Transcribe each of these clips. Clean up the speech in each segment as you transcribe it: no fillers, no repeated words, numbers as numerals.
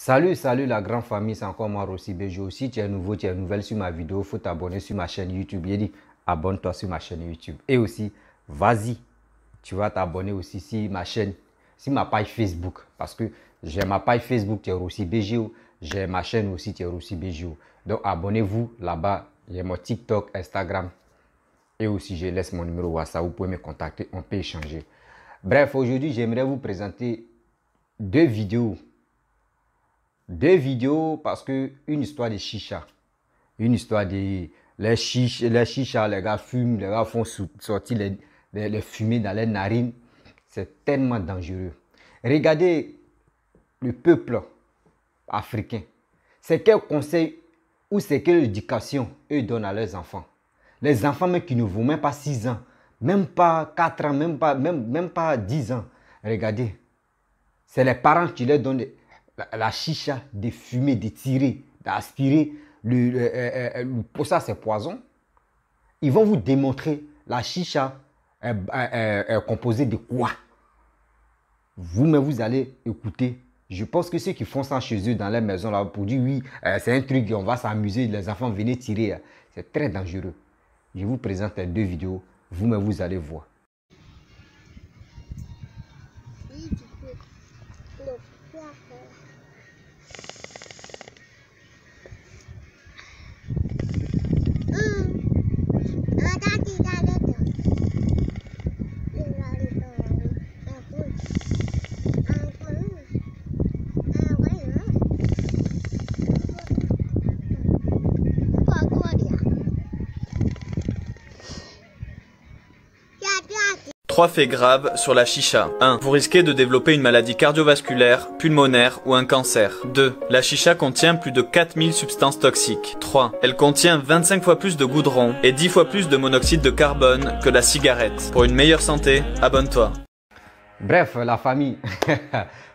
Salut la grande famille, c'est encore moi Rossi Bejo. Si tu es nouveau, tu es nouvelle sur ma vidéo, il faut t'abonner sur ma chaîne YouTube. J'ai dit, abonne-toi sur ma chaîne YouTube. Et aussi, vas-y, tu vas t'abonner aussi sur ma chaîne, sur ma page Facebook. Parce que j'ai ma page Facebook, tu es Rossi Bejo. J'ai ma chaîne aussi, tu es Rossi Bejo. Donc abonnez-vous là-bas. J'ai mon TikTok, Instagram. Et aussi, je laisse mon numéro WhatsApp. Vous pouvez me contacter, on peut échanger. Bref, aujourd'hui, j'aimerais vous présenter deux vidéos. Deux vidéos parce que une histoire de chicha. Une histoire de les chicha, les gars fument, les gars font sortir les fumées dans les narines. C'est tellement dangereux. Regardez le peuple africain. C'est quel conseil ou c'est quelle éducation eux donnent à leurs enfants. Les enfants même qui ne vont même pas 6 ans, même pas 4 ans, même pas 10 ans. Regardez, c'est les parents qui leur donnent la chicha, de fumer, de tirer, d'aspirer. Pour ça, c'est poison. Ils vont vous démontrer la chicha est composée de quoi. Vous-même, vous allez écouter. Je pense que ceux qui font ça chez eux dans leur maison, là, pour dire oui, c'est un truc, on va s'amuser, les enfants venez tirer. C'est très dangereux. Je vous présente les deux vidéos. Vous-même, vous allez voir. Trois faits graves sur la chicha. 1. Vous risquez de développer une maladie cardiovasculaire, pulmonaire ou un cancer. 2. La chicha contient plus de 4000 substances toxiques. 3. Elle contient 25 fois plus de goudron et 10 fois plus de monoxyde de carbone que la cigarette. Pour une meilleure santé, abonne-toi. Bref, la famille,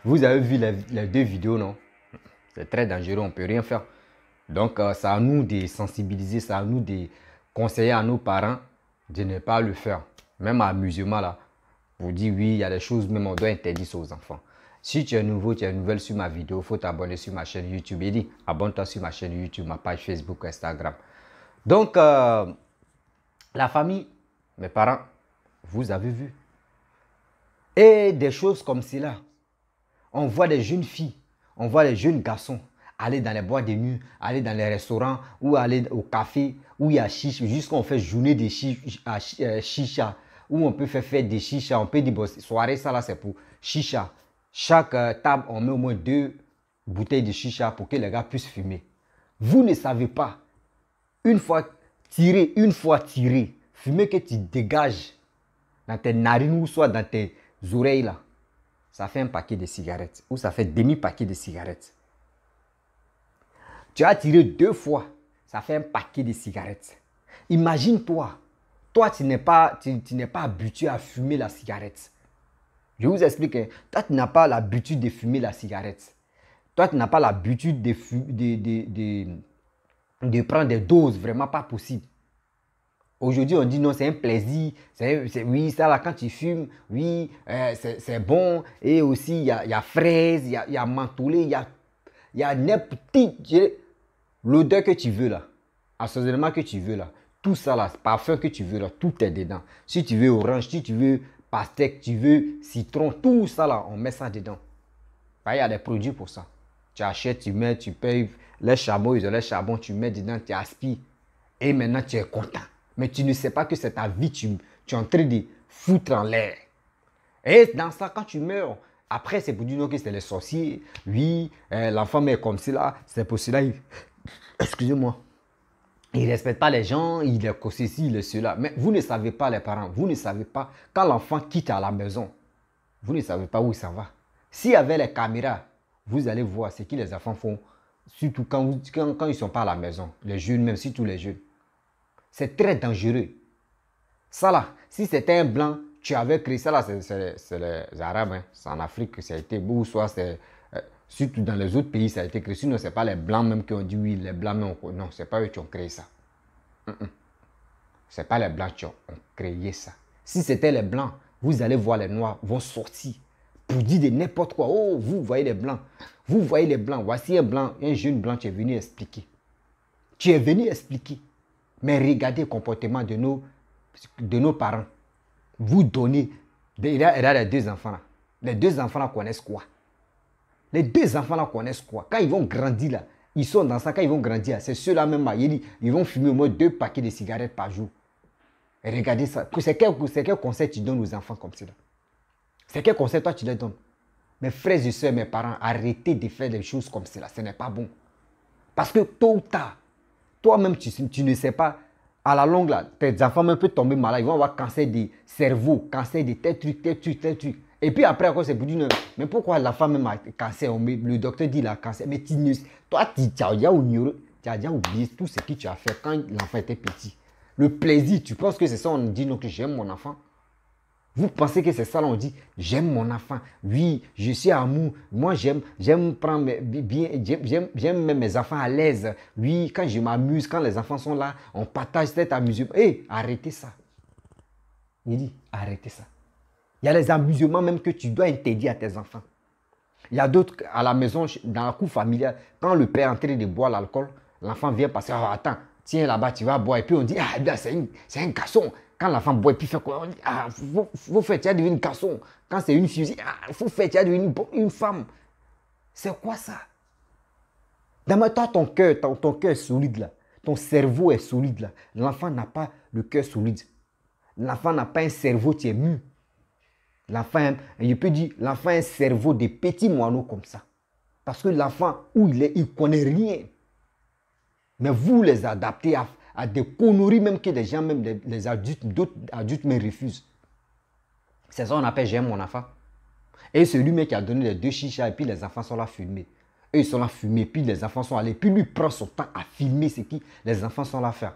vous avez vu les deux vidéos, non? C'est très dangereux, on ne peut rien faire. Donc, c'est à nous de sensibiliser, c'est à nous de conseiller à nos parents de ne pas le faire. Même à l'amusement, là, vous dites oui, il y a des choses, même on doit interdire ça aux enfants. Si tu es nouveau, tu es nouvelle sur ma vidéo, il faut t'abonner sur ma chaîne YouTube. Et dit, abonne-toi sur ma chaîne YouTube, ma page Facebook, Instagram. Donc, la famille, mes parents, vous avez vu. Et des choses comme cela. On voit des jeunes filles, on voit des jeunes garçons aller dans les boîtes de nuit, aller dans les restaurants ou aller au café où il y a chicha, jusqu'on fait journée de chicha, où on peut faire fête de chicha, on peut dire bon, soirée, ça là c'est pour chicha. Chaque table, on met au moins 2 bouteilles de chicha pour que les gars puissent fumer. Vous ne savez pas, une fois tiré, fumer que tu dégages dans tes narines ou soit dans tes oreilles là, ça fait un paquet de cigarettes ou ça fait demi-paquet de cigarettes. Tu as tiré 2 fois, ça fait un paquet de cigarettes. Imagine-toi, toi tu n'es pas habitué à fumer la cigarette. Je vous explique, hein. Toi tu n'as pas l'habitude de fumer la cigarette. Toi tu n'as pas l'habitude de prendre des doses, vraiment pas possible. Aujourd'hui, on dit non, c'est un plaisir. Oui, ça là, quand tu fumes, oui, c'est bon. Et aussi, il y a fraise, il y a mentholé, il y a n'importe l'odeur que tu veux là, assaisonnement que tu veux là, tout ça là, parfum que tu veux là, tout est dedans. Si tu veux orange, si tu veux pastèque, tu veux citron, tout ça là, on met ça dedans. Il y a des produits pour ça. Tu achètes, tu mets, tu payes les charbons, ils ont les charbons, tu mets dedans, tu aspires. Et maintenant, tu es content. Mais tu ne sais pas que c'est ta vie, tu es en train de foutre en l'air. Et dans ça, quand tu meurs, après, c'est pour dire non, que c'est les sorciers. Oui, l'enfant est comme cela, c'est pour cela. Excusez-moi. Il ne respecte pas les gens, il est comme ceci, il est cela. Mais vous ne savez pas, les parents, vous ne savez pas, quand l'enfant quitte à la maison, vous ne savez pas où ça va. S'il y avait les caméras, vous allez voir ce que les enfants font, surtout quand ils ne sont pas à la maison. Les jeunes, même si tous les jeunes. C'est très dangereux. Ça là, si c'était un blanc, tu avais créé ça là, c'est les Arabes. Hein. C'est en Afrique que ça a été beau, soit c'est... surtout dans les autres pays, ça a été créé. Sinon, ce n'est pas les blancs même qui ont dit oui, les blancs même. Non, ce n'est pas eux qui ont créé ça. Ce n'est pas les blancs qui ont créé ça. Si c'était les blancs, vous allez voir les noirs vont sortir pour dire de n'importe quoi. Oh, vous voyez les blancs. Vous voyez les blancs. Voici un blanc, un jeune blanc, tu es venu expliquer. Tu es venu expliquer. Mais regardez le comportement de nos parents. Vous donnez. Il y a les deux enfants là. Les deux enfants là connaissent quoi? Les deux enfants là connaissent quoi? Quand ils vont grandir là, ils sont dans ça. Quand ils vont grandir, c'est ceux-là même là. Ils vont fumer au moins 2 paquets de cigarettes par jour. Et regardez ça. C'est quel conseil tu donnes aux enfants comme ça? C'est quel conseil toi tu leur donnes? Mes frères et soeurs, mes parents, arrêtez de faire des choses comme cela. Ce n'est pas bon. Parce que tôt ou tard, toi-même, tu ne sais pas, à la longue, là, tes enfants même peuvent tomber malades. Ils vont avoir cancer du cerveau, cancer de tel truc, tel truc, tel truc. Et puis après, c'est pour dire, mais pourquoi la femme même a cancer? Le docteur dit qu'il a cancer. Mais toi, tu as déjà oublié tout ce que tu as fait quand l'enfant était petit. Le plaisir, tu penses que c'est ça, on dit non, que j'aime mon enfant? Vous pensez que c'est ça, on dit, j'aime mon enfant. Oui, je suis amour. Moi, j'aime prendre j'aime mettre mes enfants à l'aise. Oui, quand je m'amuse, quand les enfants sont là, on partage cet amusement. Hé, arrêtez ça. Il dit, arrêtez ça. Il y a les amusements même que tu dois interdire à tes enfants. Il y a d'autres à la maison, dans la cour familiale, quand le père est en train de boire l'alcool, l'enfant vient passer, oh, attends, tiens là-bas, tu vas boire. Et puis on dit, ah, c'est un garçon. Quand l'enfant boit, puis fait quoi? On dit, ah, faut faire, tu as devenu un garçon. Quand c'est une fille, on dit, ah, faut faire, tu as devenu une femme. C'est quoi ça? D'abord, toi, ton cœur est solide là. Ton cerveau est solide là. L'enfant n'a pas le cœur solide. L'enfant n'a pas un cerveau qui est mu. L'enfant, je peux dire, l'enfant a un cerveau de petits moineaux comme ça. Parce que l'enfant, où il est, il ne connaît rien. Mais vous les adaptez à des conneries même que les gens, même les adultes, d'autres adultes me refusent. C'est ça qu'on appelle j'aime mon enfant. Et c'est lui-même qui a donné les 2 chichas et puis les enfants sont là filmés. Eux ils sont là filmés, puis les enfants sont allés. Puis lui prend son temps à filmer ce que les enfants sont là faire.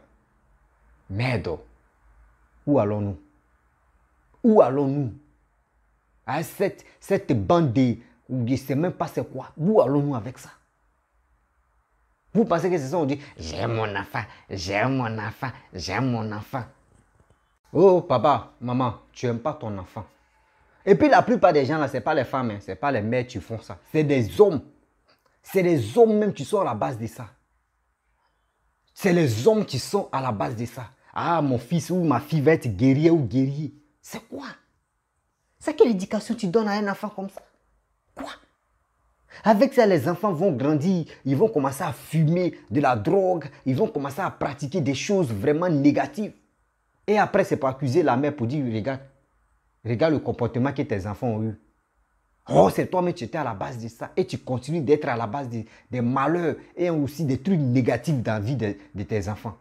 Merde. Où allons-nous? Où allons-nous? À cette bande de... Je ne sais même pas c'est quoi. Où allons-nous avec ça? Vous pensez que c'est ça, on dit, j'aime mon enfant, j'aime mon enfant, j'aime mon enfant. Oh, papa, maman, tu n'aimes pas ton enfant. Et puis la plupart des gens là, ce n'est pas les femmes, ce n'est pas les mères qui font ça. C'est des hommes. C'est les hommes même qui sont à la base de ça. C'est les hommes qui sont à la base de ça. Ah, mon fils ou ma fille va être guerrier ou guerrier. C'est quoi? C'est quelle éducation tu donnes à un enfant comme ça? Quoi? Avec ça, les enfants vont grandir, ils vont commencer à fumer de la drogue, ils vont commencer à pratiquer des choses vraiment négatives. Et après, c'est pour accuser la mère pour dire, regarde le comportement que tes enfants ont eu. Oh, c'est toi, mais tu étais à la base de ça. Et tu continues d'être à la base des malheurs et aussi des trucs négatifs dans la vie de tes enfants.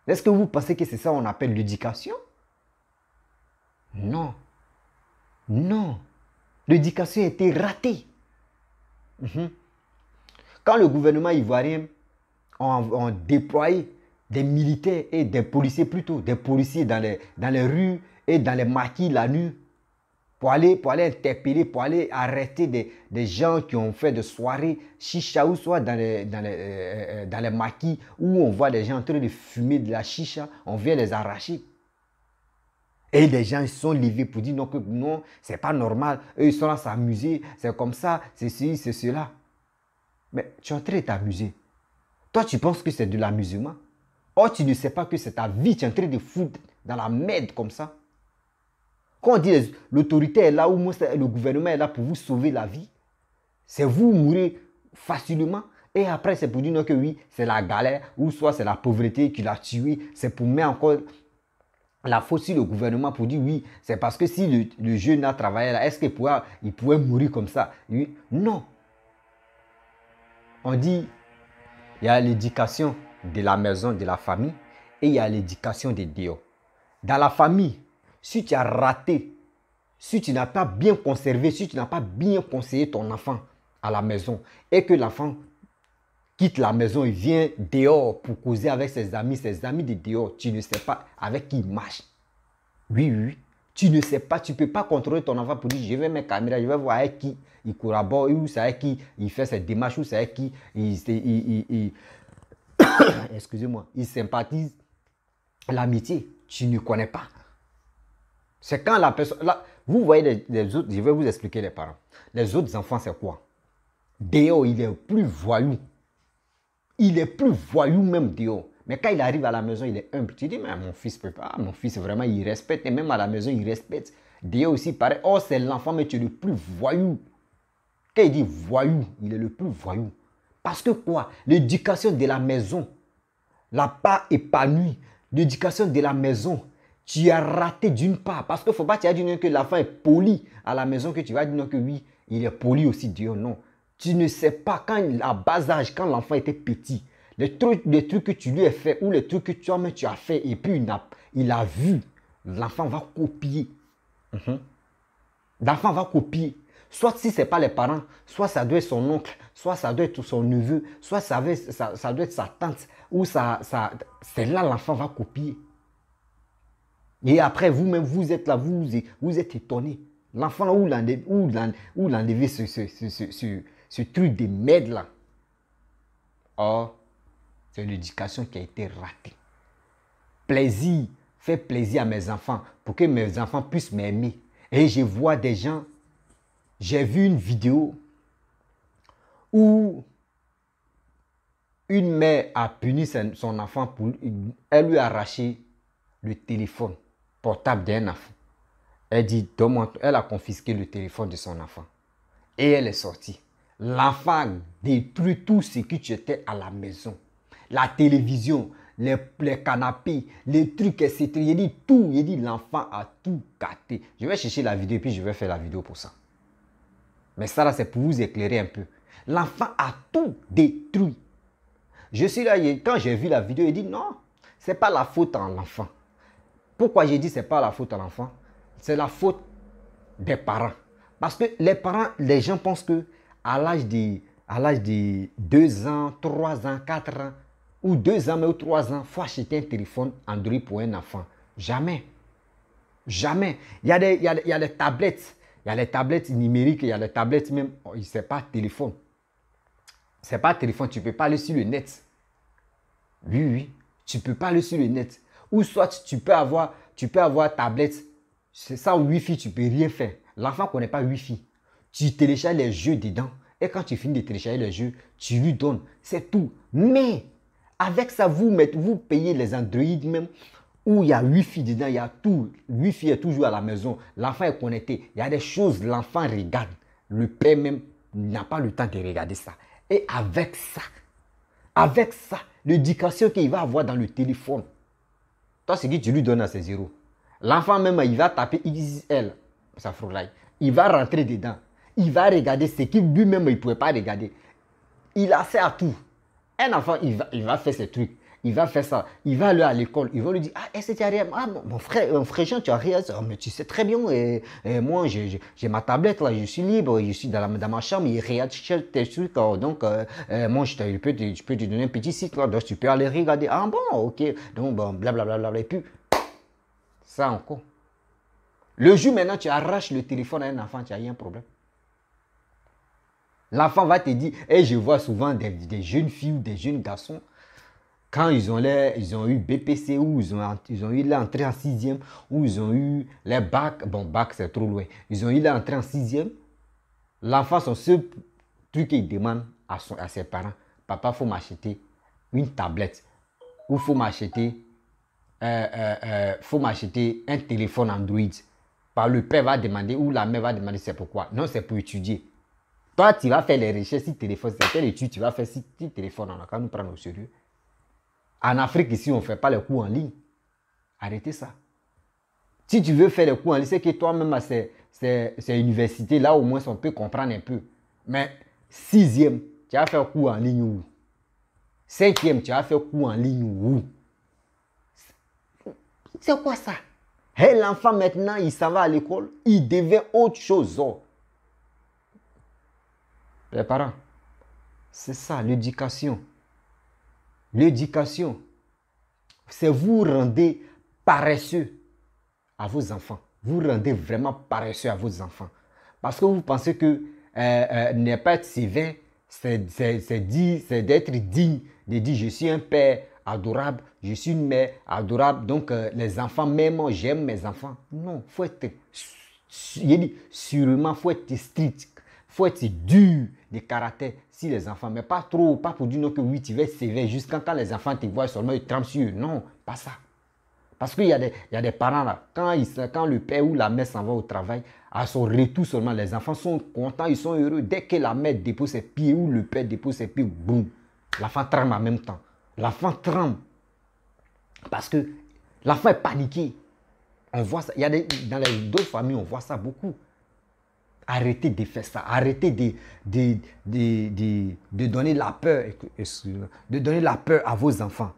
Est-ce que vous pensez que c'est ça qu'on appelle l'éducation? Non. Non. L'éducation a été ratée. Quand le gouvernement ivoirien a déployé des militaires et des policiers plutôt, des policiers dans les rues et dans les maquis la nuit, pour aller interpeller, pour aller arrêter des gens qui ont fait des soirées chicha ou soit dans les maquis où on voit des gens en train de fumer de la chicha, on vient les arracher. Et les gens ils se sont levés pour dire non, non, c'est pas normal. Eux, ils sont là à s'amuser. C'est comme ça, c'est ceci, c'est cela. Mais tu es en train de t'amuser. Toi, tu penses que c'est de l'amusement. Or, tu ne sais pas que c'est ta vie. Tu es en train de foutre dans la merde comme ça. Quand on dit l'autorité est là, ou le gouvernement est là pour vous sauver la vie, c'est vous mourir facilement. Et après, c'est pour dire non, que oui, c'est la galère, ou soit c'est la pauvreté qui l'a tué. C'est pour mettre encore la faute sur le gouvernement pour dire oui, c'est parce que si le jeune a travaillé là, est-ce qu'il pourrait mourir comme ça? Oui. Non. On dit, il y a l'éducation de la maison, de la famille, et il y a l'éducation des dehors. Dans la famille, si tu as raté, si tu n'as pas bien conservé, si tu n'as pas bien conseillé ton enfant à la maison, et que l'enfant quitte la maison, il vient dehors pour causer avec ses amis de dehors, tu ne sais pas avec qui il marche. Oui, oui, tu ne sais pas, tu ne peux pas contrôler ton enfant pour dire, je vais mettre caméra, je vais voir avec qui il collabore, ou c'est avec qui il fait ses démarches, ou c'est avec qui excusez-moi, il sympathise. L'amitié, tu ne connais pas. C'est quand la personne, là, vous voyez les autres, je vais vous expliquer les parents. Les autres enfants, c'est quoi? dehors, il est plus voyou. Il est plus voyou même dehors. Mais quand il arrive à la maison, il est humble. Tu dis, mais mon fils peut pas. Mon fils, vraiment, il respecte. Et même à la maison, il respecte. Dehors aussi, pareil. Oh, c'est l'enfant, mais tu es le plus voyou. Quand il dit voyou, il est le plus voyou. Parce que quoi? L'éducation de la maison l'a pas épanoui. L'éducation de la maison, tu as raté d'une part. Parce qu'il ne faut pas te dire que l'enfant est poli à la maison, que tu vas dire que oui, il est poli aussi dehors. Non. Tu ne sais pas quand, à bas âge, quand l'enfant était petit, les trucs que tu lui as fait ou les trucs que toi-même tu as fait et puis il a vu, l'enfant va copier. L'enfant va copier. Soit si ce n'est pas les parents, soit ça doit être son oncle, soit ça doit être son neveu, soit ça doit être sa tante, ou c'est là l'enfant va copier. Et après, vous-même, vous êtes là, vous êtes étonné. L'enfant là, où l'enlever ce truc de merde là. Oh, c'est l'éducation qui a été ratée. Plaisir, faire plaisir à mes enfants pour que mes enfants puissent m'aimer. Et je vois des gens, j'ai vu une vidéo où une mère a puni son enfant pour, elle lui a arraché le téléphone portable d'un enfant. Elle dit, elle a confisqué le téléphone de son enfant. Et elle est sortie. L'enfant détruit tout ce que tu étais à la maison. La télévision, les canapés, les trucs, etc. Il dit tout. Il dit l'enfant a tout gâté. Je vais chercher la vidéo et puis je vais faire la vidéo pour ça. Mais ça là, c'est pour vous éclairer un peu. L'enfant a tout détruit. Je suis là, quand j'ai vu la vidéo, il dit non, ce n'est pas la faute à l'enfant. Pourquoi j'ai dit ce n'est pas la faute à l'enfant? C'est la faute des parents. Parce que les parents, les gens pensent que à l'âge de 2 ans, 3 ans, 4 ans, ou 2 ans, mais ou 3 ans, il faut acheter un téléphone Android pour un enfant. Jamais. Jamais. Il y a les tablettes. Il y a les tablettes numériques, il y a les tablettes même. Oh, ce n'est pas téléphone. Ce n'est pas téléphone, tu ne peux pas aller sur le net. Oui, oui. Tu ne peux pas aller sur le net. Ou soit tu peux avoir tablette. Sans Wi-Fi, tu ne peux rien faire. L'enfant ne connaît pas Wi-Fi. Tu télécharges les jeux dedans. Et quand tu finis de télécharger les jeux, tu lui donnes. C'est tout. Mais avec ça, vous payez les Android même où il y a Wi-Fi dedans, il y a tout. Wi-Fi est toujours à la maison. L'enfant est connecté. Il y a des choses, l'enfant regarde. Le père même n'a pas le temps de regarder ça. Et avec ça, l'éducation qu'il va avoir dans le téléphone, toi, ce que tu lui donnes à ses zéros. L'enfant même, il va taper XL, ça frôle. Il va rentrer dedans. Il va regarder ce qu'il lui-même, il ne pouvait pas regarder. Il a accès à tout. Un enfant, il va faire ses trucs. Il va faire ça. Il va aller à l'école. Ils vont lui dire, ah, est-ce que tu as rien? Ah, mon frère Jean, tu as rien. Oh, mais tu sais très bien. Moi, j'ai ma tablette, là. Je suis libre. Je suis dans ma chambre. Il regarde tes trucs. Donc, moi, je peux te donner un petit site, là. Donc, tu peux aller regarder. Ah, bon, ok. Donc, bon, blablabla. Et puis, ça encore. Le jour maintenant, tu arraches le téléphone à un enfant, tu as un problème. L'enfant va te dire, et je vois souvent des jeunes filles ou des jeunes garçons, quand ils ont eu BPC ou ils ont eu l'entrée en 6e, ou ils ont eu les bacs, bon, bac c'est trop loin, ils ont eu l'entrée en 6e, l'enfant, son seul truc qu'il demande à ses parents, papa, il faut m'acheter une tablette, ou il faut m'acheter un téléphone Android. Par le père va demander, ou la mère va demander, c'est pourquoi? Non, c'est pour étudier. Toi, tu vas faire les recherches sur téléphone. C'est quelle étude tu vas faire sur téléphone? On a qu'à nous prendre au sérieux. En Afrique, ici, on ne fait pas les cours en ligne. Arrêtez ça. Si tu veux faire les cours en ligne, c'est que toi-même, c'est université. Là, au moins, on peut comprendre un peu. Mais 6e, tu vas faire cours en ligne où? 5e, tu vas faire cours en ligne où? C'est quoi ça? Et l'enfant, maintenant, il s'en va à l'école. Il devient autre chose. Oh. Les parents, c'est ça, l'éducation. L'éducation, c'est vous rendez paresseux à vos enfants. Vous rendez vraiment paresseux à vos enfants. Parce que vous pensez que ne pas être sévère, c'est d'être digne, de dire je suis un père adorable, je suis une mère adorable, donc les enfants m'aiment, j'aime mes enfants. Non, il faut être, sûrement, faut être strict. faut être dur de caractère si les enfants, mais pas trop, pas pour dire non que oui, tu vas être sévère jusqu'à quand les enfants te voient seulement, ils tremblent sur eux. Non, pas ça. Parce qu'il y a des parents là, quand le père ou la mère s'en va au travail, à son retour seulement, les enfants sont contents, ils sont heureux. Dès que la mère dépose ses pieds ou le père dépose ses pieds, boum, l'enfant tremble en même temps. L'enfant tremble. Parce que l'enfant est paniqué. On voit ça. Dans d'autres familles, on voit ça beaucoup. Arrêtez de faire ça. Arrêtez de donner la peur. De donner la peur à vos enfants.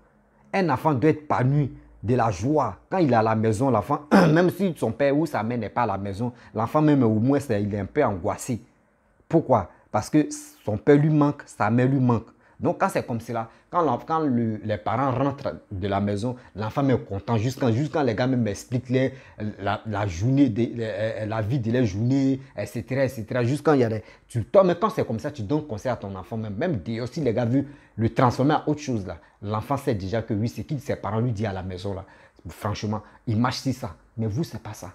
Un enfant doit être épanoui de la joie. Quand il est à la maison, l'enfant, même si son père ou sa mère n'est pas à la maison, l'enfant même au moins, il est un peu angoissé. Pourquoi? Parce que son père lui manque, sa mère lui manque. Donc quand c'est comme cela, quand les parents rentrent de la maison, l'enfant est content. Jusqu'à les gars même m'expliquent la journée, la vie de la journée, etc. etc. Jusqu'à il y a toi, mais quand c'est comme ça, tu donnes conseil à ton enfant même. Même si les gars veulent le transformer en autre chose là, l'enfant sait déjà que oui, c'est qu'il ses parents lui disent à la maison là. Franchement, il marche sur ça. Mais vous, c'est pas ça.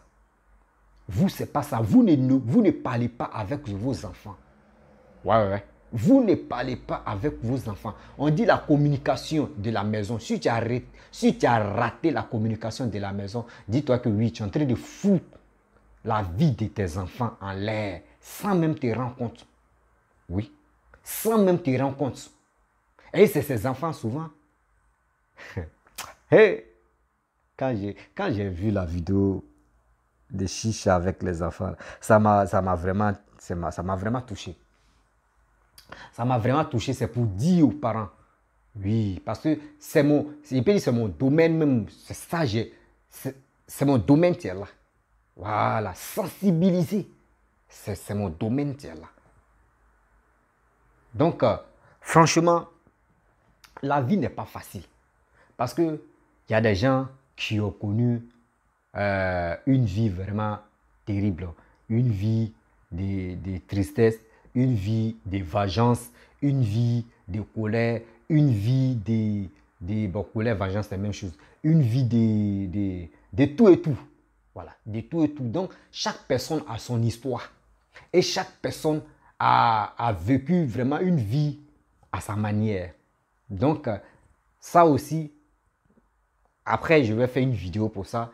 Vous, c'est pas ça. Vous ne parlez pas avec vos enfants. Ouais. Vous ne parlez pas avec vos enfants. On dit la communication de la maison. Si tu as raté la communication de la maison, dis-toi que oui, tu es en train de foutre la vie de tes enfants en l'air sans même te rendre compte. Oui, sans même te rendre compte. Et c'est ces enfants souvent. Hey, quand j'ai vu la vidéo de Chicha avec les enfants, ça m'a vraiment touché. Ça m'a vraiment touché, c'est pour dire aux parents. Oui, parce que c'est mon domaine même. C'est ça, c'est mon domaine qui est là. Voilà, sensibiliser. C'est mon domaine qui est là. Donc, franchement, la vie n'est pas facile. Parce qu'il y a des gens qui ont connu une vie vraiment terrible. Une vie de tristesse, une vie de vengeance, une vie de colère, une vie bon, colère, vengeance, c'est la même chose. Une vie de tout et tout. Voilà, de tout et tout. Donc, chaque personne a son histoire. Et chaque personne a vécu vraiment une vie à sa manière. Donc, ça aussi, après, je vais faire une vidéo pour ça.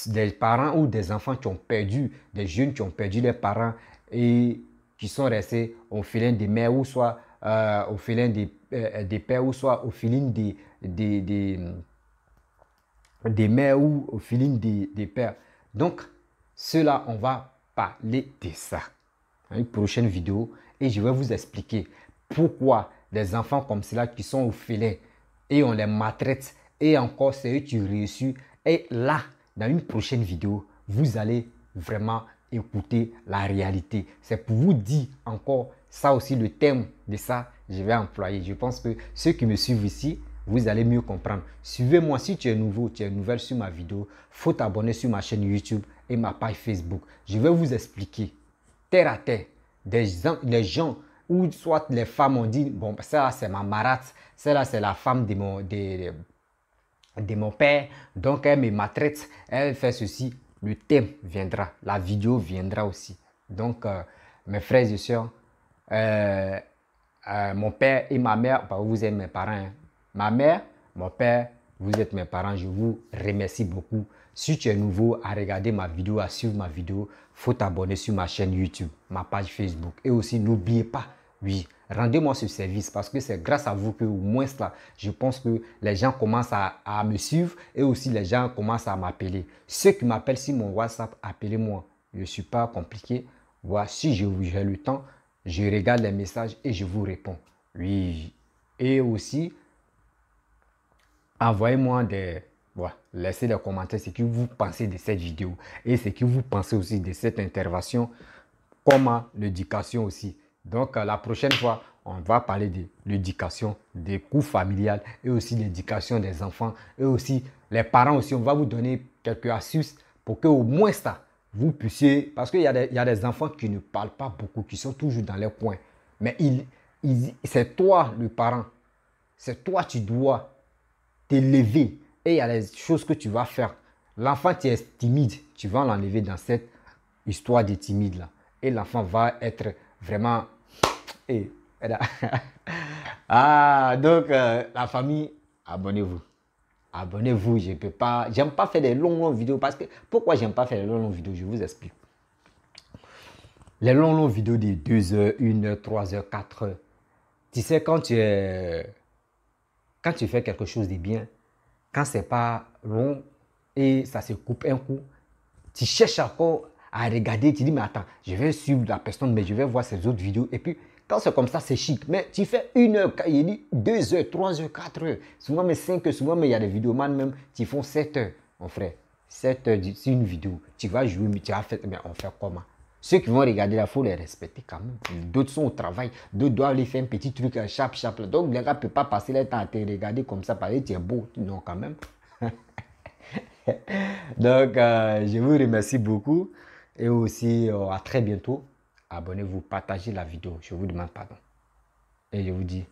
Des parents ou des enfants qui ont perdu, des jeunes qui ont perdu leurs parents et qui sont restés au filin des mères ou soit au filin des pères ou soit au filin des mères ou au filin des pères. Donc, cela, on va parler de ça dans une prochaine vidéo et je vais vous expliquer pourquoi des enfants comme cela qui sont au filin et on les maltraite et encore c'est eux qui réussissent. Et là, dans une prochaine vidéo, vous allez vraiment écouter la réalité. C'est pour vous dire encore, ça aussi, le thème de ça, je vais employer. Je pense que ceux qui me suivent ici, vous allez mieux comprendre. Suivez-moi si tu es nouveau, tu es nouvelle sur ma vidéo. Il faut t'abonner sur ma chaîne YouTube et ma page Facebook. Je vais vous expliquer, terre à terre, les gens, ou soit les femmes ont dit, bon, ça c'est ma marate, celle-là c'est la femme de mon père, donc elle me maltraite, elle fait ceci. Le thème viendra, la vidéo viendra aussi. Donc, mes frères et sœurs, mon père et ma mère, bah, vous êtes mes parents. Hein. Ma mère, mon père, vous êtes mes parents. Je vous remercie beaucoup. Si tu es nouveau à regarder ma vidéo, à suivre ma vidéo, il faut t'abonner sur ma chaîne YouTube, ma page Facebook. Et aussi, n'oubliez pas, oui, rendez-moi ce service parce que c'est grâce à vous que au moins là, je pense que les gens commencent à me suivre et aussi les gens commencent à m'appeler. Ceux qui m'appellent sur mon WhatsApp, appelez-moi. Je ne suis pas compliqué. Voilà, si j'ai le temps, je regarde les messages et je vous réponds. Oui. Et aussi, envoyez-moi des... Voilà, laissez des commentaires ce que vous pensez de cette vidéo et ce que vous pensez aussi de cette intervention, comme l'éducation aussi. Donc, la prochaine fois, on va parler de l'éducation, des coûts familiales et aussi l'éducation des enfants et aussi les parents aussi. On va vous donner quelques astuces pour que au moins ça, vous puissiez... Parce qu'il y a des enfants qui ne parlent pas beaucoup, qui sont toujours dans leur coin. Mais c'est toi le parent. C'est toi qui dois t'élever. Et il y a des choses que tu vas faire. L'enfant qui est timide, tu vas l'enlever dans cette histoire de timide là. Et l'enfant va être Vraiment. Et, ah, donc, la famille, abonnez-vous. Abonnez-vous, je peux pas. J'aime pas faire des longues vidéos parce que. Pourquoi j'aime pas faire des longues vidéos? Je vous explique. Les longues vidéos de 2 heures, 1 heure, 3 heures, 4 heures. Tu sais, quand tu fais quelque chose de bien, quand c'est pas long et ça se coupe un coup, tu cherches encore à regarder, tu dis, mais attends, je vais suivre la personne, mais je vais voir ses autres vidéos. Et puis, quand c'est comme ça, c'est chic. Mais tu fais 1 heure, il dit 2 heures, 3 heures, 4 heures. Souvent, mais 5 heures, souvent, mais il y a des vidéomans même qui font 7 heures, mon frère. 7 heures, c'est une vidéo. Tu vas jouer, mais tu vas faire, mais on fait comment? Ceux qui vont regarder là, il faut les respecter quand même. D'autres sont au travail, d'autres doivent aller faire un petit truc à chap. Donc, les gars ne peuvent pas passer leur temps à te regarder comme ça, parce que tu es beau. Non, quand même. Donc, je vous remercie beaucoup. Et aussi, à très bientôt. Abonnez-vous, partagez la vidéo. Je vous demande pardon. Et je vous dis